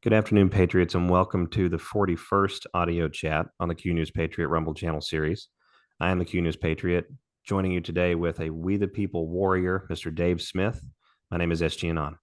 Good afternoon, Patriots, and welcome to the 41st audio chat on the Q News Patriot Rumble channel series. I am the Q News Patriot, joining you today with a We the People warrior, Mr. Dave Smith. My name is SG Anon.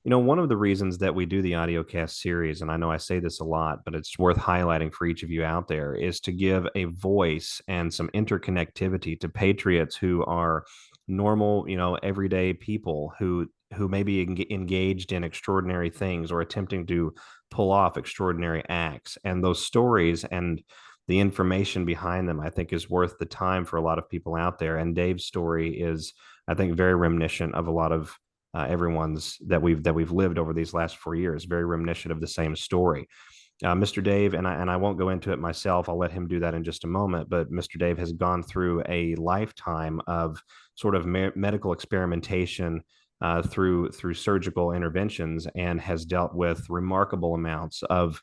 One of the reasons that we do the audiocast series, and I know I say this a lot, but it's worth highlighting for each of you out there, is to give a voice and some interconnectivity to patriots who are normal, everyday people who may be engaged in extraordinary things or attempting to pull off extraordinary acts. And those stories and the information behind them, I think, is worth the time for a lot of people out there. And Dave's story is, I think, very reminiscent of a lot of everyone's that we've lived over these last 4 years, very reminiscent of the same story. Mr. Dave, and I won't go into it myself. I'll let him do that in just a moment. But Mr. Dave has gone through a lifetime of sort of medical experimentation through surgical interventions, and has dealt with remarkable amounts of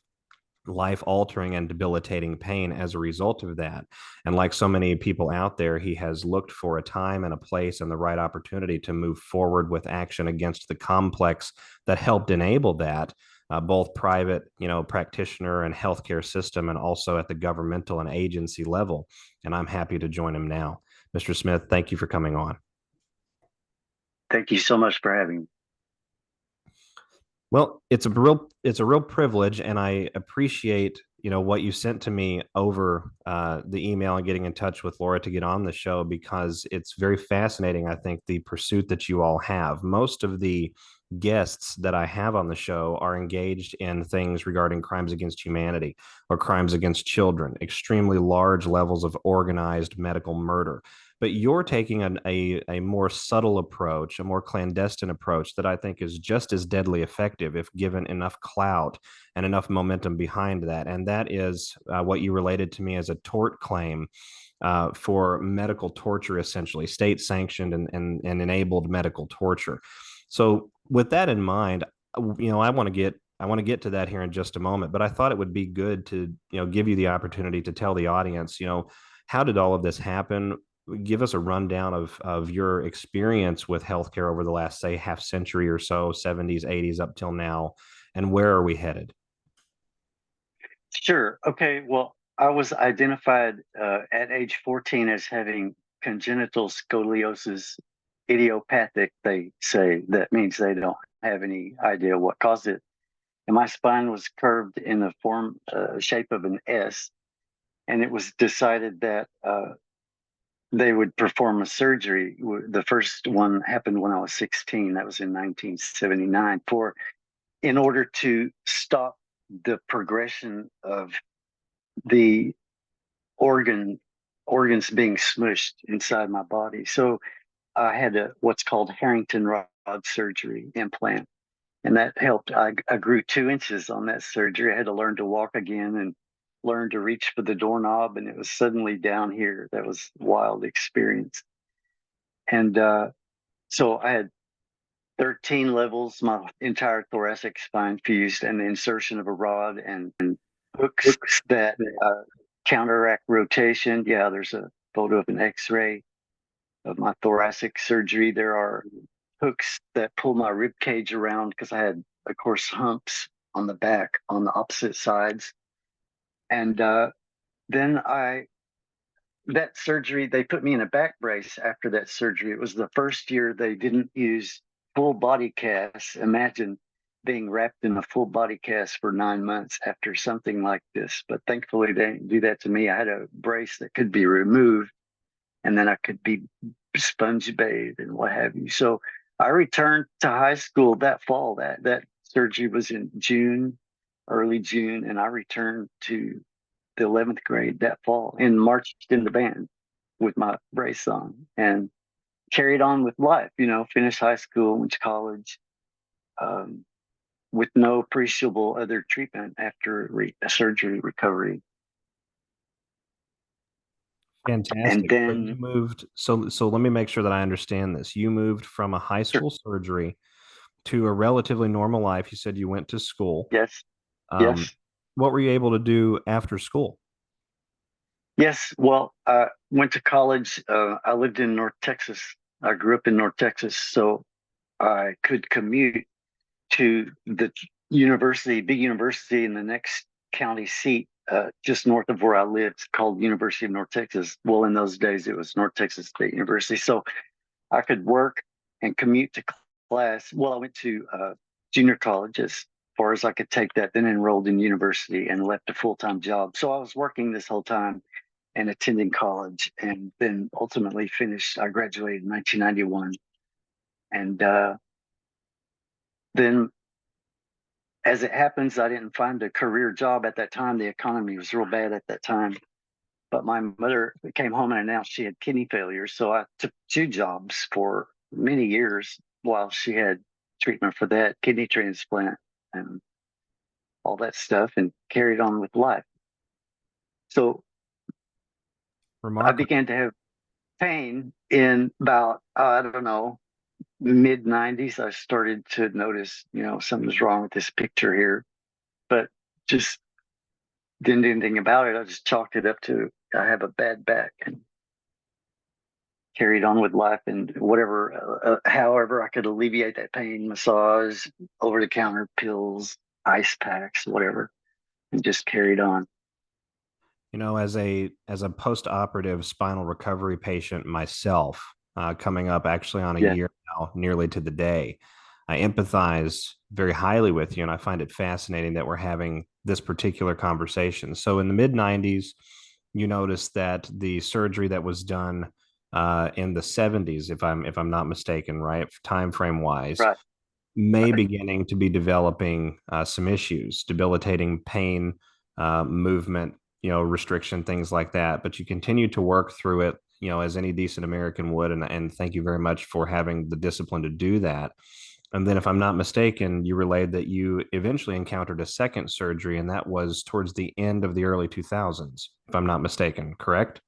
life-altering and debilitating pain as a result of that. And like so many people out there, he has looked for a time and a place and the right opportunity to move forward with action against the complex that helped enable that, both private, practitioner and healthcare system, and also at the governmental and agency level. And I'm happy to join him now. Mr. Smith, thank you for coming on. Thank you so much for having me. Well, it's a real privilege, and I appreciate what you sent to me over the email and getting in touch with Laura to get on the show, because it's very fascinating. I think the pursuit that you all have. Most of the guests that I have on the show are engaged in things regarding crimes against humanity or crimes against children, extremely large levels of organized medical murder. But you're taking a more subtle approach, a more clandestine approach that I think is just as deadly effective if given enough clout and enough momentum behind that. And that is what you related to me as a tort claim for medical torture, essentially state sanctioned and enabled medical torture. So with that in mind, I want to get to that here in just a moment, but I thought it would be good to, give you the opportunity to tell the audience, how did all of this happen? Give us a rundown of your experience with healthcare over the last, say, half century or so, 70s, 80s up till now, and where are we headed? Sure. Okay. Well, I was identified at age 14 as having congenital scoliosis, idiopathic, they say. That means they don't have any idea what caused it. And my spine was curved in the shape of an S. And it was decided that they would perform a surgery. The first one happened when I was 16. That was in 1979, in order to stop the progression of the organs being smushed inside my body. So I had what's called Harrington rod surgery implant, and that helped. I grew 2 inches on that surgery. I had to learn to walk again and learn to reach for the doorknob, and it was suddenly down here. That was a wild experience. And so I had 13 levels, my entire thoracic spine fused, and the insertion of a rod and hooks that counteract rotation. Yeah, there's a photo of an X-ray of my thoracic surgery. There are hooks that pull my rib cage around because I had, of course, humps on the back on the opposite sides. And then that surgery, they put me in a back brace after that surgery. It was the first year they didn't use full body casts. Imagine being wrapped in a full body cast for 9 months after something like this. But thankfully, they didn't do that to me. I had a brace that could be removed, and then I could be sponge bathed and what have you. So I returned to high school that fall. That surgery was in June, early June, and I returned to the 11th grade that fall and marched in the band with my brace on and carried on with life, finished high school, went to college, with no appreciable other treatment after surgery recovery. Fantastic. And So you then, moved. So let me make sure that I understand this. You moved from a high sure, school surgery to a relatively normal life. You said you went to school. yes, Um, yes, what were you able to do after school? yes. Well, I went to college. I lived in North Texas. I grew up in North Texas, so I could commute to the university, big university in the next county seat, just north of where I lived, called University of North Texas. Well, in those days, it was North Texas State University. So I could work and commute to class. Well, I went to junior college as far as I could take that, then enrolled in university and left a full-time job. So I was working this whole time and attending college, and then ultimately finished. I graduated in 1991, and then, as it happens, I didn't find a career job at that time. The economy was real bad at that time. But my mother came home and announced she had kidney failure. So I took two jobs for many years while she had treatment for that, kidney transplant, and all that stuff, and carried on with life. So I Remarkable. began to have pain in about, I don't know, mid 90s. I started to notice, something's wrong with this picture here, but just didn't do anything about it. I just chalked it up to I have a bad back and carried on with life, and whatever, however I could alleviate that pain, massage, over the counter pills, ice packs, whatever, and just carried on. As a post-operative spinal recovery patient myself, coming up actually on a Yeah, year now, nearly to the day, I empathize very highly with you, and I find it fascinating that we're having this particular conversation. So, in the mid '90s, you noticed that the surgery that was done in the '70s, if I'm not mistaken, right, time frame wise, right, may right. beginning to be developing some issues, debilitating pain, movement, restriction, things like that. But you continue to work through it, as any decent American would. And thank you very much for having the discipline to do that. And then, if I'm not mistaken, you relayed that you eventually encountered a second surgery, and that was towards the end of the early 2000s, if I'm not mistaken, correct?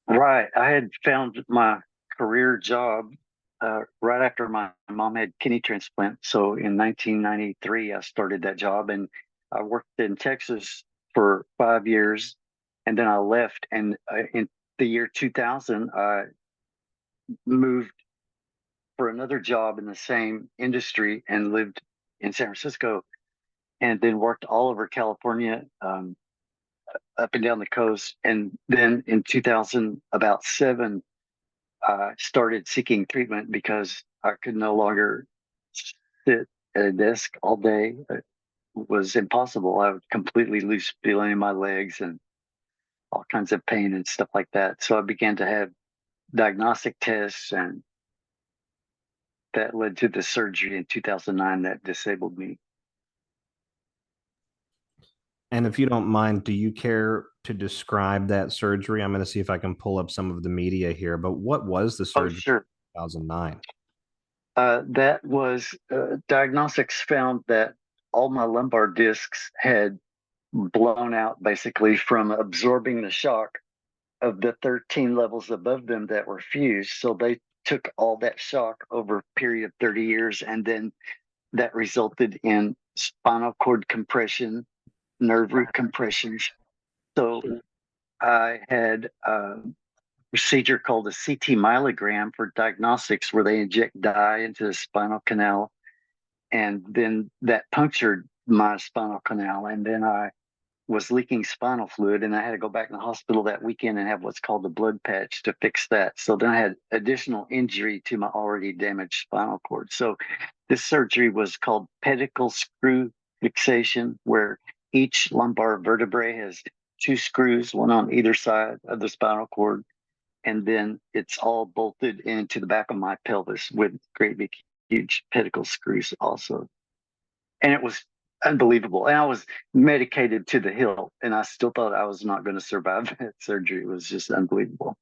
Right. I had found my career job right after my mom had kidney transplant. So in 1993, I started that job, and I worked in Texas for 5 years, and then I left. And in the year 2000, I moved for another job in the same industry and lived in San Francisco, and then worked all over California, up and down the coast. And then in 2000, about seven, I started seeking treatment because I could no longer sit at a desk all day. It was impossible. I would completely lose feeling in my legs and all kinds of pain and stuff like that. So I began to have diagnostic tests, and that led to the surgery in 2009 that disabled me. And if you don't mind, do you care to describe that surgery? I'm going to see if I can pull up some of the media here, but what was the Oh, surgery sure. in 2009? That was diagnostics found that all my lumbar discs had blown out basically from absorbing the shock of the 13 levels above them that were fused. So they took all that shock over a period of 30 years, and then that resulted in spinal cord compression, nerve root compressions. So I had a procedure called a CT myelogram for diagnostics, where they inject dye into the spinal canal, and then that punctured my spinal canal, and then I was leaking spinal fluid, and I had to go back in the hospital that weekend and have what's called a blood patch to fix that. So then I had additional injury to my already damaged spinal cord. So this surgery was called pedicle screw fixation, where each lumbar vertebrae has two screws, one on either side of the spinal cord, and then it's all bolted into the back of my pelvis with great big huge pedicle screws also. And it was unbelievable. And I was medicated to the hilt, and I still thought I was not going to survive that surgery. It was just unbelievable.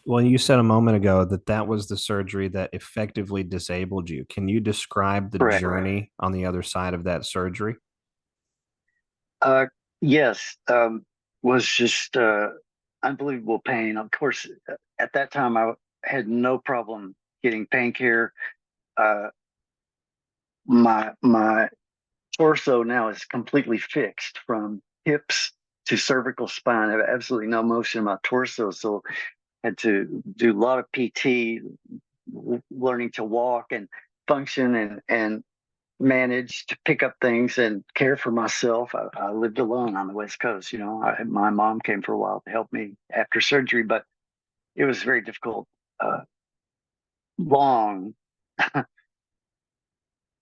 Well, you said a moment ago that that was the surgery that effectively disabled you. Can you describe the Correct. journey on the other side of that surgery? Uh, yes, was just unbelievable pain. Of course, at that time, I had no problem getting pain care. Uh, my torso now is completely fixed from hips to cervical spine. I have absolutely no motion in my torso, so I had to do a lot of PT, learning to walk, and function and manage to pick up things and care for myself. I lived alone on the West Coast. My mom came for a while to help me after surgery, but it was very difficult, long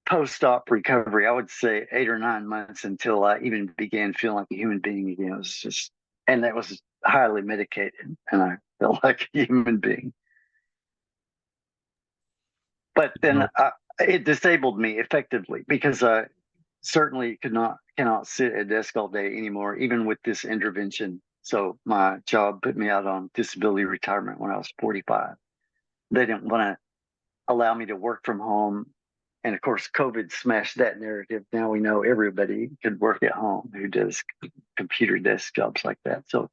post-op recovery. I would say 8 or 9 months until I even began feeling like a human being again. It was just, and that was highly medicated, and I felt like a human being. But then it disabled me effectively because I certainly cannot sit at a desk all day anymore, even with this intervention. So my job put me out on disability retirement when I was 45. They didn't want to allow me to work from home. And of course, COVID smashed that narrative. Now we know everybody could work at home who does computer desk jobs like that. So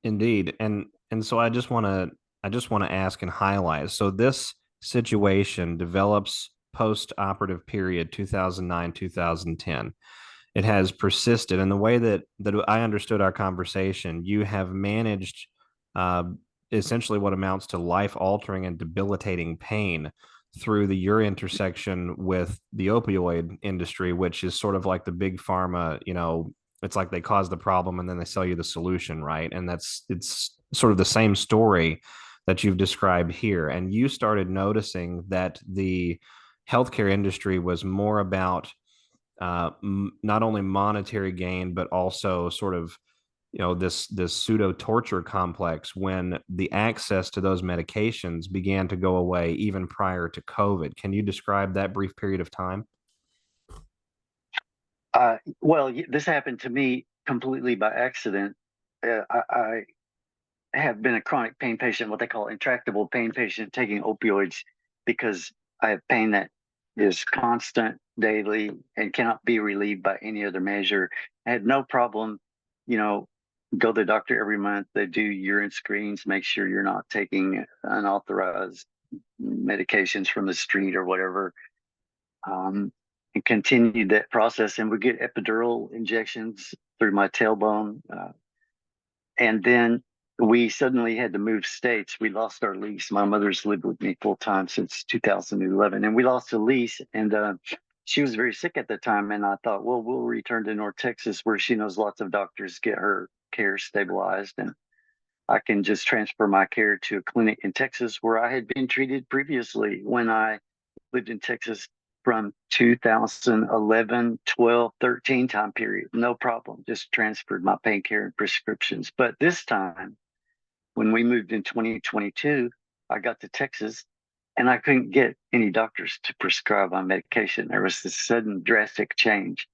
Indeed. And so I just want to ask and highlight. So this situation develops post-operative period 2009, 2010. It has persisted. And the way that I understood our conversation, you have managed uh, essentially what amounts to life-altering and debilitating pain through your intersection with the opioid industry, which is sort of like the big pharma, it's like they cause the problem and then they sell you the solution, right? And it's sort of the same story that you've described here. And you started noticing that the healthcare industry was more about not only monetary gain, but also sort of this pseudo torture complex when the access to those medications began to go away even prior to COVID. Can you describe that brief period of time? well, this happened to me completely by accident. I have been a chronic pain patient, what they call intractable pain patient, taking opioids because I have pain that is constant daily and cannot be relieved by any other measure. I had no problem, you know, go to the doctor every month. They do urine screens, make sure you're not taking unauthorized medications from the street or whatever. And continued that process and would get epidural injections through my tailbone. And then we suddenly had to move states. We lost our lease. My mother's lived with me full time since 2011, and we lost the lease. And she was very sick at the time. And I thought, well, we'll return to North Texas where she knows lots of doctors, get her care stabilized. And I can just transfer my care to a clinic in Texas where I had been treated previously when I lived in Texas from 2011, 12, 13 time period. No problem. Just transferred my pain care and prescriptions. But this time, when we moved in 2022, I got to Texas and I couldn't get any doctors to prescribe my medication. There was this sudden drastic change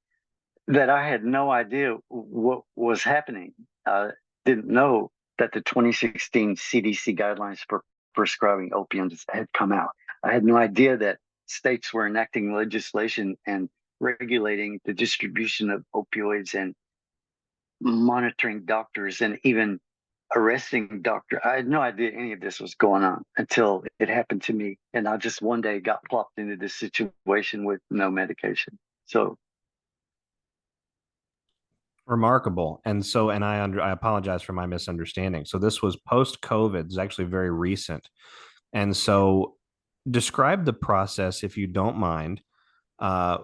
that I had no idea what was happening. I didn't know that the 2016 CDC guidelines for prescribing opiates had come out. I had no idea that states were enacting legislation and regulating the distribution of opioids and monitoring doctors and even arresting doctor. I had no idea any of this was going on until it happened to me. And I just one day got plopped into this situation with no medication. So Remarkable. And so, and I apologize for my misunderstanding. So this was post COVID, it's actually very recent. And so describe the process, if you don't mind, uh,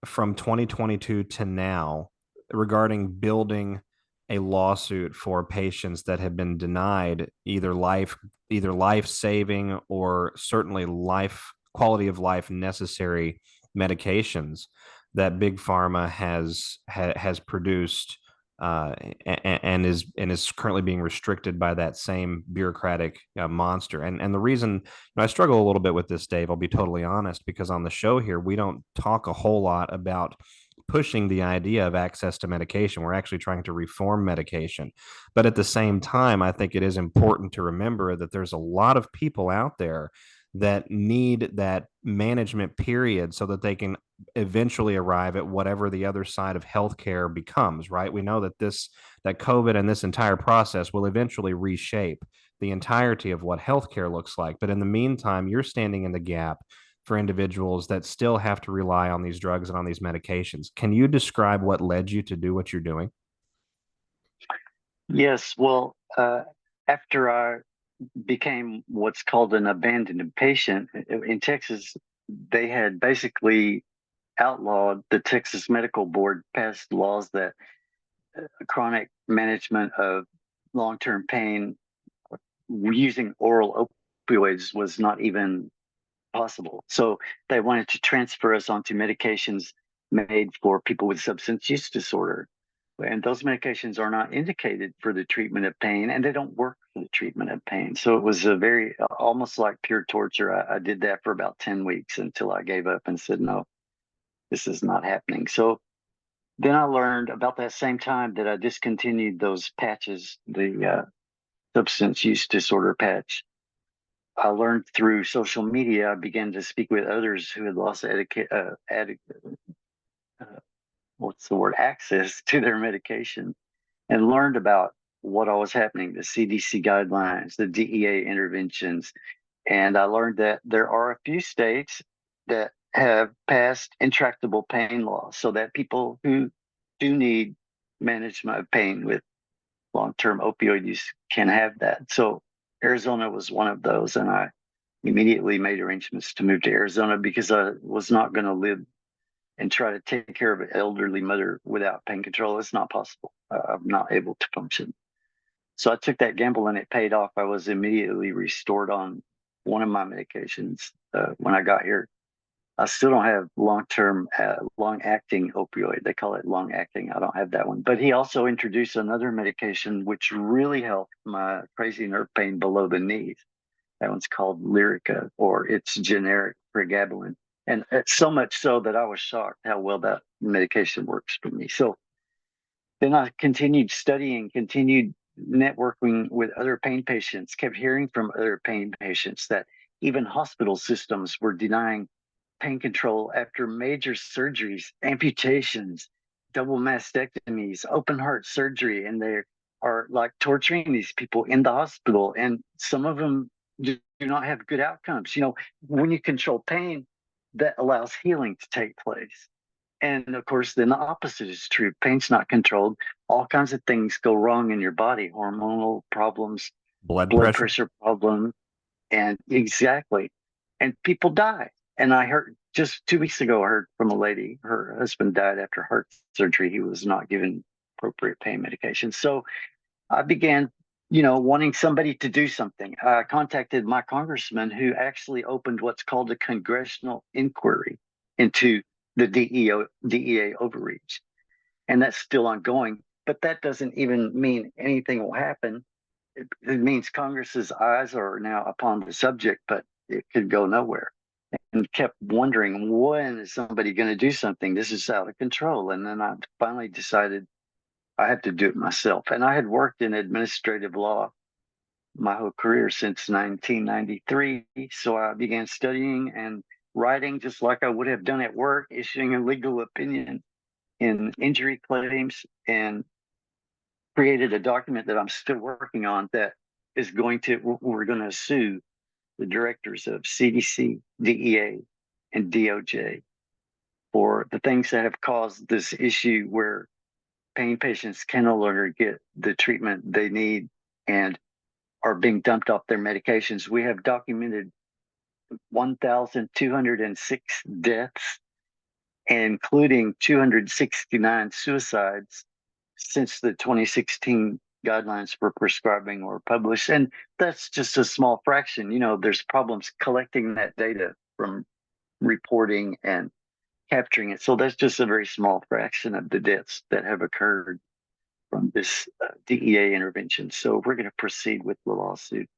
from 2022 to now regarding building a lawsuit for patients that have been denied either life saving or certainly life quality of life necessary medications that big pharma has produced and is currently being restricted by that same bureaucratic monster. And the reason I struggle a little bit with this, Dave, I'll be totally honest, because on the show here we don't talk a whole lot about pushing the idea of access to medication. We're actually trying to reform medication. But at the same time, I think it is important to remember that there's a lot of people out there that need that management period so that they can eventually arrive at whatever the other side of healthcare becomes, right? We know that COVID and this entire process will eventually reshape the entirety of what healthcare looks like. But in the meantime, you're standing in the gap for individuals that still have to rely on these drugs and on these medications. Can you describe what led you to do what you're doing? yes, well, after I became what's called an abandoned patient. In Texas, they had basically outlawed, the Texas Medical Board passed laws that chronic management of long term pain using oral opioids was not even possible. So they wanted to transfer us onto medications made for people with substance use disorder. And those medications are not indicated for the treatment of pain, and they don't work for the treatment of pain. So it was a very, almost like pure torture. I did that for about 10 weeks until I gave up and said, no, this is not happening. So then I learned about that same time that I discontinued those patches, the substance use disorder patch. I learned through social media. I began to speak with others who had lost what's the word, access to their medication, and learned about what all was happening, the CDC guidelines, the DEA interventions. And I learned that there are a few states that have passed intractable pain laws so that people who do need management of pain with long-term opioid use can have that. So Arizona was one of those, and I immediately made arrangements to move to Arizona because I was not going to live and try to take care of an elderly mother without pain control. It's not possible. I'm not able to function. So I took that gamble and it paid off. I was immediately restored on one of my medications when I got here. I still don't have long-term, long-acting opioid. They call it long-acting. I don't have that one. But he also introduced another medication which really helped my crazy nerve pain below the knees. That one's called Lyrica, or it's generic pregabalin. And it's so much so that I was shocked how well that medication works for me. So then I continued studying, continued networking with other pain patients, kept hearing from other pain patients that even hospital systems were denying pain control after major surgeries, amputations, double mastectomies, open heart surgery, and they are like torturing these people in the hospital. And some of them do not have good outcomes. You know, when you control pain, that allows healing to take place. And of course, then the opposite is true. Pain's not controlled. All kinds of things go wrong in your body, hormonal problems, Blood blood pressure. pressure problems, and exactly. And people die. And I heard just 2 weeks ago, I heard from a lady, her husband died after heart surgery. He was not given appropriate pain medication. So I began, wanting somebody to do something. I contacted my congressman who actually opened what's called a congressional inquiry into the DEA overreach. And that's still ongoing. But that doesn't even mean anything will happen. It means Congress's eyes are now upon the subject, but it could go nowhere. And kept wondering, when is somebody going to do something? This is out of control. And then I finally decided I have to do it myself. And I had worked in administrative law my whole career since 1993. So I began studying and writing just like I would have done at work, issuing a legal opinion in injury claims, and created a document that I'm still working on that is we're going to sue the directors of CDC, DEA, and DOJ for the things that have caused this issue where pain patients can no longer get the treatment they need and are being dumped off their medications. We have documented 1,206 deaths, including 269 suicides since the 2016 guidelines for prescribing were published. And that's just a small fraction. There's problems collecting that data from reporting and capturing it. So that's just a very small fraction of the deaths that have occurred from this DEA intervention. So we're going to proceed with the lawsuit.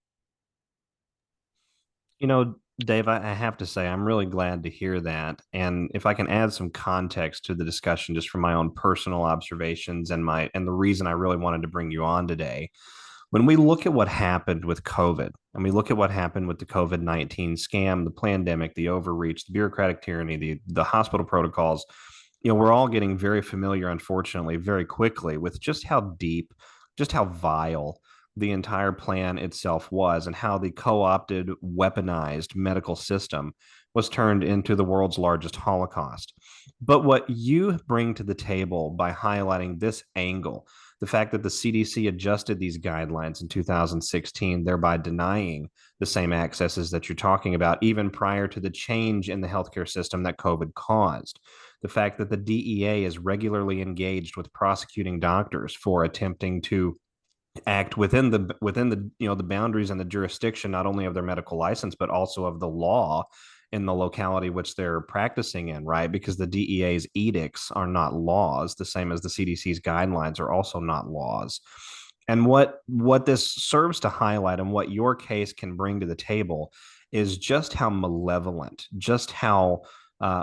Dave, I have to say, I'm really glad to hear that. And if I can add some context to the discussion, just from my own personal observations and the reason I really wanted to bring you on today, when we look at what happened with COVID, and we look at what happened with the COVID-19 scam, the pandemic, the overreach, the bureaucratic tyranny, the hospital protocols, we're all getting very familiar, unfortunately, very quickly with just how deep, just how vile the entire plan itself was, and how the co-opted, weaponized medical system was turned into the world's largest Holocaust. But what you bring to the table by highlighting this angle The fact that the CDC adjusted these guidelines in 2016, thereby denying the same accesses that you're talking about, even prior to the change in the healthcare system that COVID caused. The fact that the DEA is regularly engaged with prosecuting doctors for attempting to act within the the boundaries and the jurisdiction not only of their medical license but also of the law in the locality which they're practicing in, right? Because the DEA's edicts are not laws, the same as the CDC's guidelines are also not laws. And what this serves to highlight and what your case can bring to the table is just how malevolent, just how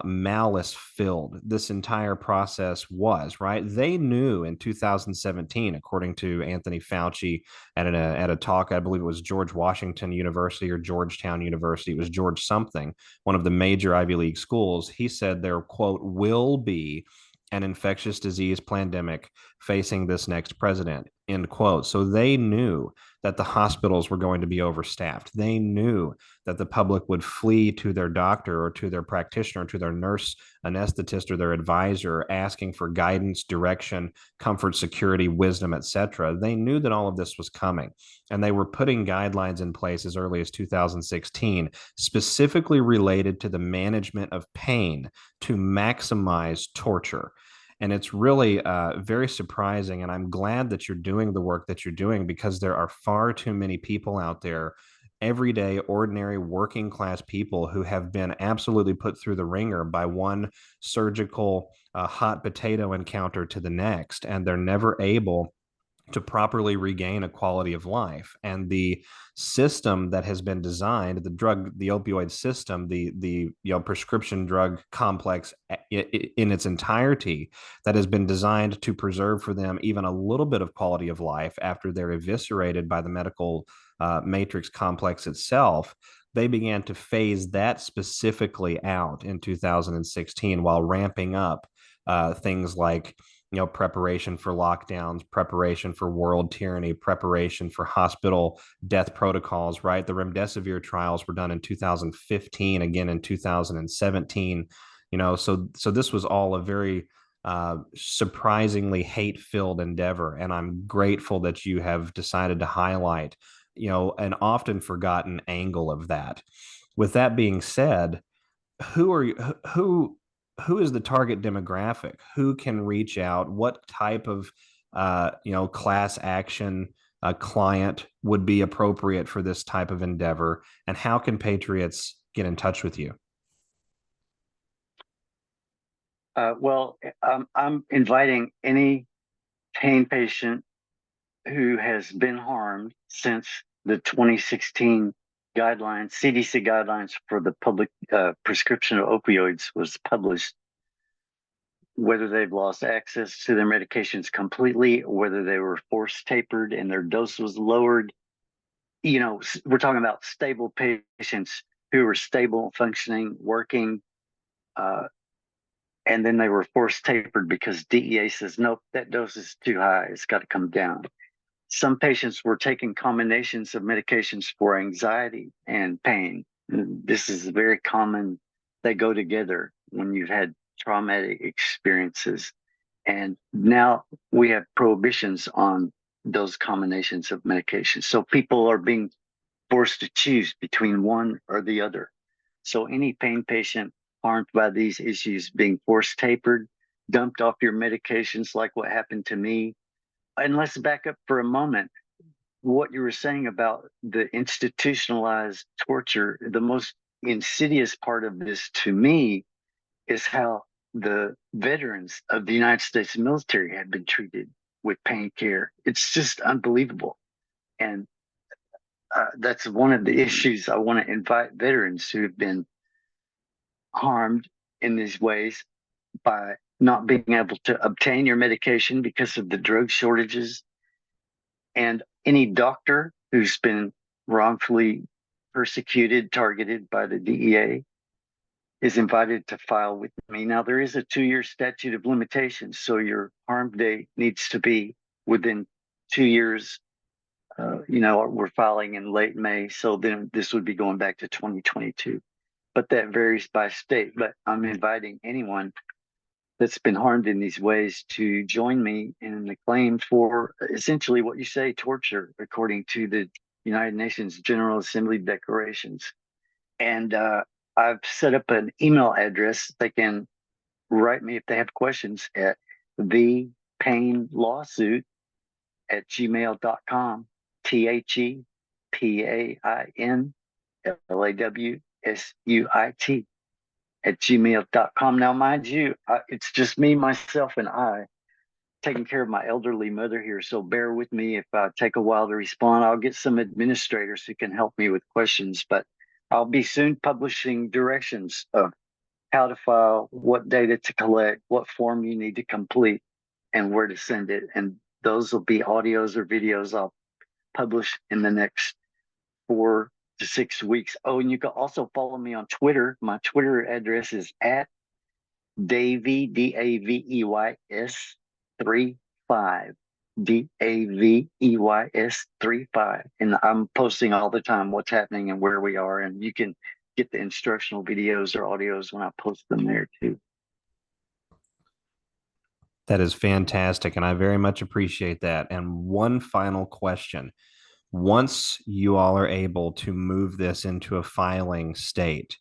malice filled this entire process was, right? They knew in 2017, according to Anthony Fauci at a talk, I believe it was George Washington University or Georgetown University, it was George something, one of the major Ivy League schools. He said there, quote, will be an infectious disease pandemic facing this next president, end quote. So they knew that the hospitals were going to be overstaffed. They knew that the public would flee to their doctor or to their practitioner, to their nurse, anesthetist, or their advisor, asking for guidance, direction, comfort, security, wisdom, etc. They knew that all of this was coming, and they were putting guidelines in place as early as 2016, specifically related to the management of pain to maximize torture. And it's really very surprising. And I'm glad that you're doing the work that you're doing, because there are far too many people out there, everyday, ordinary, working class people, who have been absolutely put through the ringer by one surgical hot potato encounter to the next. And they're never able to properly regain a quality of life. And the system that has been designed, the opioid system, the prescription drug complex in its entirety, that has been designed to preserve for them even a little bit of quality of life after they're eviscerated by the medical matrix complex itself. They began to phase that specifically out in 2016 while ramping up things like preparation for lockdowns, preparation for world tyranny, preparation for hospital death protocols, right? The remdesivir trials were done in 2015, again in 2017. So this was all a very surprisingly hate-filled endeavor, and I'm grateful that you have decided to highlight an often forgotten angle of that. With that being said, who are you who is the target demographic? Who can reach out? What type of class action client would be appropriate for this type of endeavor? And how can Patriots get in touch with you? I'm inviting any pain patient who has been harmed since the 2016 guidelines, CDC guidelines for the public prescription of opioids was published, whether they've lost access to their medications completely, or whether they were force tapered and their dose was lowered. We're talking about stable patients who are stable, functioning, working, and then they were force tapered because DEA says, nope, that dose is too high. It's got to come down. Some patients were taking combinations of medications for anxiety and pain. This is very common. They go together when you've had traumatic experiences. And now we have prohibitions on those combinations of medications. So people are being forced to choose between one or the other. So any pain patient harmed by these issues being force tapered, dumped off your medications like what happened to me. And let's back up for a moment. What you were saying about the institutionalized torture, the most insidious part of this to me is how the veterans of the United States military have been treated with pain care. It's just unbelievable. And that's one of the issues. I want to invite veterans who have been harmed in these ways by not being able to obtain your medication because of the drug shortages, and any doctor who's been wrongfully persecuted, targeted by the DEA is invited to file with me. Now, there is a 2-year statute of limitations, so your harm date needs to be within 2 years. We're filing in late May, so then this would be going back to 2022. But that varies by state. But I'm inviting anyone that's been harmed in these ways to join me in the claim for essentially what you say, torture, according to the United Nations General Assembly declarations. And I've set up an email address. They can write me if they have questions at thepainlawsuit@gmail.com. ThePainLawsuit@gmail.com. Now, mind you, it's just me, myself, and I taking care of my elderly mother here. So bear with me if I take a while to respond. I'll get some administrators who can help me with questions, but I'll be soon publishing directions of how to file, what data to collect, what form you need to complete, and where to send it. And those will be audios or videos I'll publish in the next 4 to 6 weeks. Oh, and you can also follow me on Twitter. My Twitter address is at Davey, Daveys 35. Daveys 35. And I'm posting all the time what's happening and where we are. And you can get the instructional videos or audios when I post them there too. That is fantastic, and I very much appreciate that. And one final question. Once you all are able to move this into a filing state,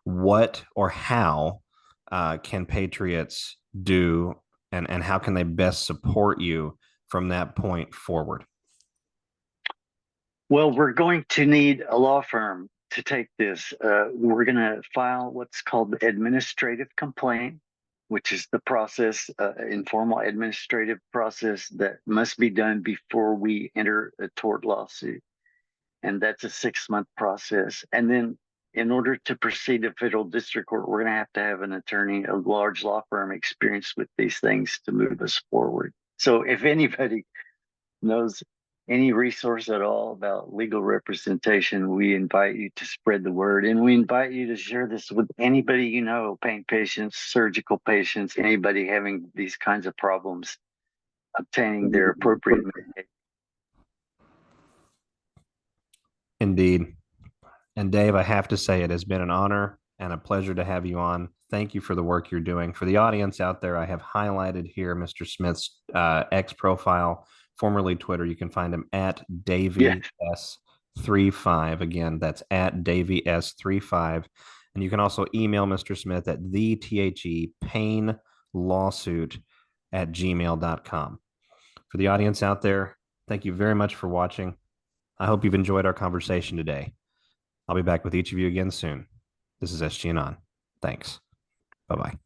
what or how can Patriots do, and how can they best support you from that point forward? Well, we're going to need a law firm to take this. We're going to file what's called the administrative complaint, which is the process, informal administrative process that must be done before we enter a tort lawsuit. And that's a 6-month process. And then in order to proceed to federal district court, we're going to have an attorney, a large law firm experienced with these things to move us forward. So if anybody knows any resource at all about legal representation, we invite you to spread the word, and we invite you to share this with anybody you know, pain patients, surgical patients, anybody having these kinds of problems obtaining their appropriate medication. Indeed. And Dave, I have to say it has been an honor and a pleasure to have you on. Thank you for the work you're doing. For the audience out there, I have highlighted here Mr. Smith's X profile, formerly Twitter. You can find him at Yeah. Davey S35. Again, that's at Davey S35. And you can also email Mr. Smith at thepainlawsuit@gmail.com. For the audience out there, thank you very much for watching. I hope you've enjoyed our conversation today. I'll be back with each of you again soon. This is SG Anon. Thanks. Bye-bye.